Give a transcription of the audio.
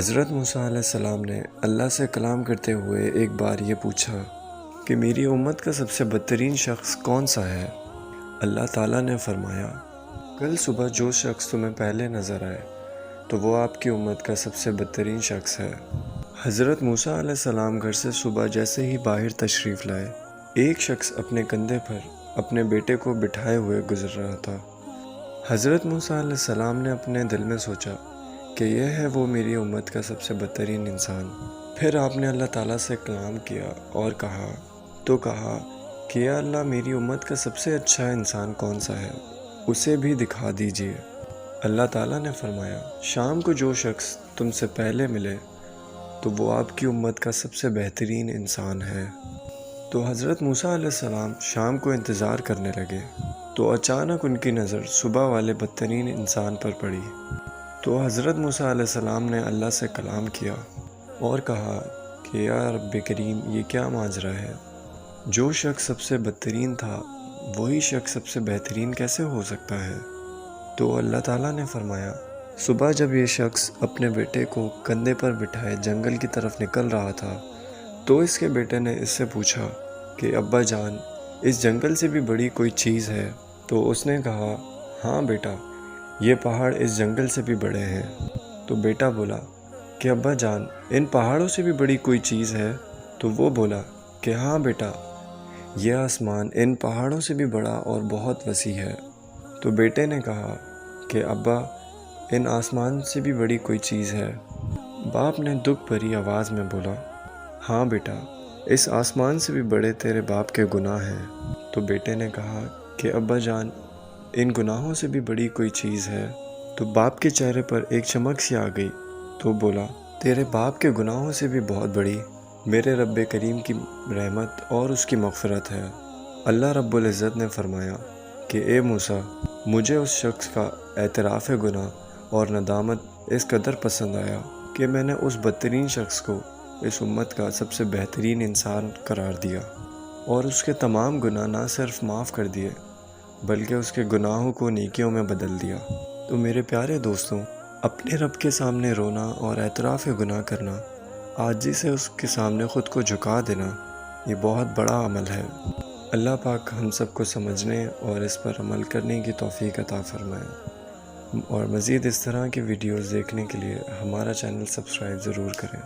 حضرت موسیٰ علیہ السلام نے اللہ سے کلام کرتے ہوئے ایک بار یہ پوچھا کہ میری امت کا سب سے بدترین شخص کون سا ہے؟ اللہ تعالیٰ نے فرمایا، کل صبح جو شخص تمہیں پہلے نظر آئے تو وہ آپ کی امت کا سب سے بدترین شخص ہے۔ حضرت موسیٰ علیہ السلام گھر سے صبح جیسے ہی باہر تشریف لائے، ایک شخص اپنے کندھے پر اپنے بیٹے کو بٹھائے ہوئے گزر رہا تھا۔ حضرت موسیٰ علیہ السلام نے اپنے دل میں سوچا کہ یہ ہے وہ میری امت کا سب سے بدترین انسان۔ پھر آپ نے اللہ تعالیٰ سے کلام کیا اور کہا کہ یا اللہ، میری امت کا سب سے اچھا انسان کون سا ہے، اسے بھی دکھا دیجیے۔ اللہ تعالیٰ نے فرمایا، شام کو جو شخص تم سے پہلے ملے تو وہ آپ کی امت کا سب سے بہترین انسان ہے۔ تو حضرت موسیٰ علیہ السلام شام کو انتظار کرنے لگے تو اچانک ان کی نظر صبح والے بدترین انسان پر پڑی۔ تو حضرت موسیٰ علیہ السلام نے اللہ سے کلام کیا اور کہا کہ یا رب کریم، یہ کیا ماجرا ہے؟ جو شخص سب سے بدترین تھا وہی شخص سب سے بہترین کیسے ہو سکتا ہے؟ تو اللہ تعالیٰ نے فرمایا، صبح جب یہ شخص اپنے بیٹے کو کندھے پر بٹھائے جنگل کی طرف نکل رہا تھا تو اس کے بیٹے نے اس سے پوچھا کہ ابا جان، اس جنگل سے بھی بڑی کوئی چیز ہے؟ تو اس نے کہا، ہاں بیٹا، یہ پہاڑ اس جنگل سے بھی بڑے ہیں۔ تو بیٹا بولا کہ ابا جان، ان پہاڑوں سے بھی بڑی کوئی چیز ہے؟ تو وہ بولا کہ ہاں بیٹا، یہ آسمان ان پہاڑوں سے بھی بڑا اور بہت وسیع ہے۔ تو بیٹے نے کہا کہ ابا، ان آسمان سے بھی بڑی کوئی چیز ہے؟ باپ نے دکھ بھری آواز میں بولا، ہاں بیٹا، اس آسمان سے بھی بڑے تیرے باپ کے گناہ ہیں۔ تو بیٹے نے کہا کہ ابا جان، ان گناہوں سے بھی بڑی کوئی چیز ہے؟ تو باپ کے چہرے پر ایک چمک سی آ گئی تو بولا، تیرے باپ کے گناہوں سے بھی بہت بڑی میرے رب کریم کی رحمت اور اس کی مغفرت ہے۔ اللہ رب العزت نے فرمایا کہ اے موسیٰ، مجھے اس شخص کا اعتراف گناہ اور ندامت اس قدر پسند آیا کہ میں نے اس بدترین شخص کو اس امت کا سب سے بہترین انسان قرار دیا اور اس کے تمام گناہ نہ صرف معاف کر دیے بلکہ اس کے گناہوں کو نیکیوں میں بدل دیا۔ تو میرے پیارے دوستوں، اپنے رب کے سامنے رونا اور اعتراف گناہ کرنا، عاجزی سے اس کے سامنے خود کو جھکا دینا، یہ بہت بڑا عمل ہے۔ اللہ پاک ہم سب کو سمجھنے اور اس پر عمل کرنے کی توفیق عطا فرمائے، اور مزید اس طرح کی ویڈیوز دیکھنے کے لیے ہمارا چینل سبسکرائب ضرور کریں۔